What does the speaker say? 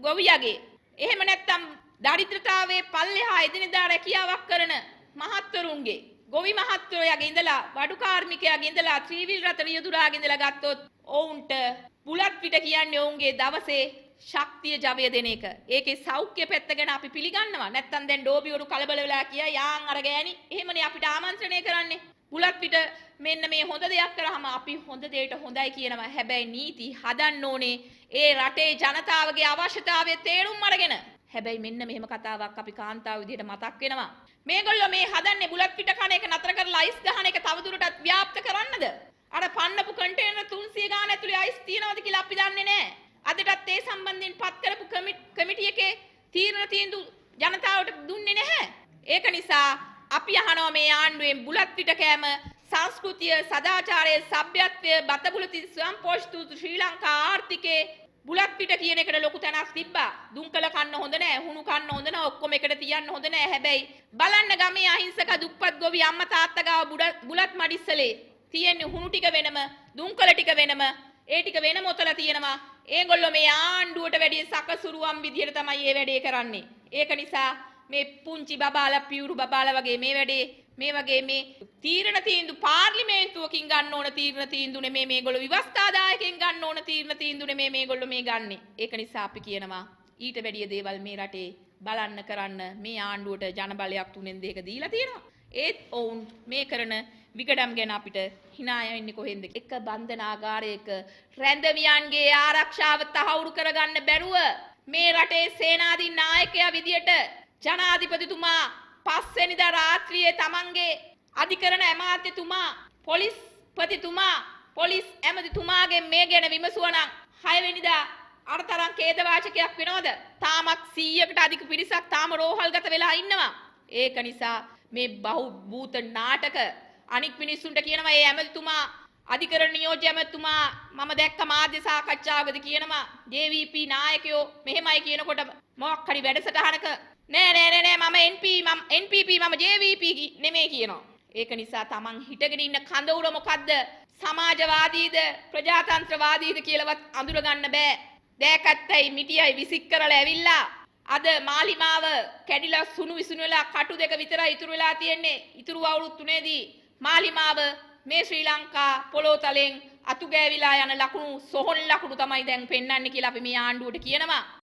ගොවියගේ එහෙම නැත්නම් දරිද්‍රතාවයේ පල්ලෙහා එදිනෙදා රැකියාවක් කරන මහත්වරුන්ගේ ගොවි මහත්වරයාගේ ඉඳලා වඩු කාර්මිකයාගේ ඉඳලා ත්‍රිවිල් රත රියදුරාගේ ඉඳලා ගත්තොත් ඔවුන්ට බුලත් පිට කියන්නේ ඔවුන්ගේ දවසේ ශක්තිය ජවය දෙන එක. ඒකේ සෞඛ්‍ය පැත්ත ගැන අපි පිළිගන්නවා. නැත්තම් දැන් ඩෝබිවරු කලබල වෙලා කියා යාන් අර ගෑණි එහෙමනේ අපිට ආමන්ත්‍රණය කරන්නේ. බුලත් පිට මෙන්න මේ හොඳ දෙයක් කරාම අපි හොඳ දෙයට හොඳයි කියනවා. හැබැයි නීති හදන්න ඕනේ ඒ රටේ ජනතාවගේ අවශ්‍යතාවය තේරුම් අරගෙන. හැබැයි මෙන්න මෙහෙම කතාවක් අපි කාන්තාව විදිහට මතක් වෙනවා. මේගොල්ලෝ මේ හදන්නේ බුලත් පිට කන එක නතර කරලා අයිස් ගහන එක තවදුරටත් ව්‍යාප්ත කරන්නද? අර පන්නපු කන්ටේනර් 300 ගාන ඇතුලේ අයිස් තියනවද කියලා අපි දන්නේ නැහැ. අදටත් ඒ සම්බන්ධයෙන් පත් කරපු කමිටි එකේ තීන්දුව ජනතාවට දුන්නේ නැහැ. ඒක නිසා අපි අහනවා මේ ආණ්ඩුවෙන් බුලත් පිට කෑම සංස්කෘතිය, සදාචාරය, සભ્યත්වය, බතබුලති ස්වයංපෝෂිත ශ්‍රී ලංකා ආර්ථිකේ බුලත් පිට කියන එකට ලොකු තැනක් තිබ්බා. දුම්කල කන්න හොඳ නැහැ, හුණු කන්න හොඳ නැහැ, ඔක්කොම එකට තියන්න හොඳ නැහැ. හැබැයි බලන්න ගමේ අහිංසක දුප්පත් ගොවි අම්මා තාත්තා ගාව බුලත් මඩිස්සලේ තියෙන්නේ හුණු ටික වෙනම, දුම්කල ටික වෙනම, ඒ ටික වෙනම ඔතලා තියෙනවා. ඒගොල්ලෝ මේ ආණ්ඩුවට වැඩි සකසුරුවම් විදියට තමයි මේ වැඩේ කරන්නේ. ඒක නිසා මේ පුංචි බබාලා පියුරු බබාලා වගේ මේ වැඩේ මේ වගේ මේ තීරණ තීන්දුව පාර්ලිමේන්තුවකින් ගන්න ඕන තීරණ තීන්දුව නෙමේ මේගොල්ලෝ විවස්ථාදායකෙන් ගන්න ඕන තීරණ තීන්දුව නෙමේ මේගොල්ලෝ මේ ගන්නෙ. ඒක නිසා අපි කියනවා ඊට වැඩිය දේවල් මේ රටේ බලන්න කරන්න මේ ආණ්ඩුවට ජනබලයක් තුනෙන් දෙක දීලා තියෙනවා. ඒත් ඔවුන් මේ කරන විකඩම් ගැන අපිට hina යන්නේ කොහෙන්ද? එක බන්ධනාගාරයක රැඳවියන්ගේ ආරක්ෂාව තහවුරු කරගන්න බැරුව මේ රටේ සේනාධි නායකයා විදියට ජනාධිපතිතුමා පස්වෙනිදා රාත්‍රියේ තමන්ගේ අධිකරණ ඇමතිතුමා පොලිස්පතිතුමා පොලිස් ඇමතිතුමාගේ මේ ගැන විමසුවනම් 6 වෙනිදා අරතරන් ඛේදවාචකයක් වෙනවද? තාමත් 100කට අධික පිරිසක් තාම රෝහල්ගත වෙලා ඉන්නවා. ඒක නිසා මේ බහූත නාටක අනික් මිනිස්සුන්ට කියනවා මේ ඇමතිතුමා අධිකරණ නියෝජ්‍ය ඇමතිතුමා මම දැක්ක මාධ්‍ය සාකච්ඡාවකදී කියනවා JVP නායකයෝ මෙහෙමයි කියනකොට මොකක් හරි වැඩසටහනක නෑ මම NPP මම JVP නෙමෙයි කියනවා. ඒක නිසා තමන් හිටගෙන ඉන්න කඳවුර මොකද්ද? සමාජවාදීද ප්‍රජාතන්ත්‍රවාදීද කියලාවත් අඳුර ගන්න බෑ. දෑකත්තයි මිටියයි විසික් කරලා ඇවිල්ලා අද මාලිමාව කැඩිලා සුණු විසුණු වෙලා කටු දෙක විතරයි ඉතුරු වෙලා තියෙන්නේ. ඉතුරු අවුරුදු 3ේදී මාලිමාව මේ ශ්‍රී ලංකා පොළොතලෙන් අතු ගෑවිලා යන ලකුණු සොහොන් ලකුණු තමයි දැන් පෙන්වන්නේ කියලා අපි මේ ආණ්ඩුවට කියනවා.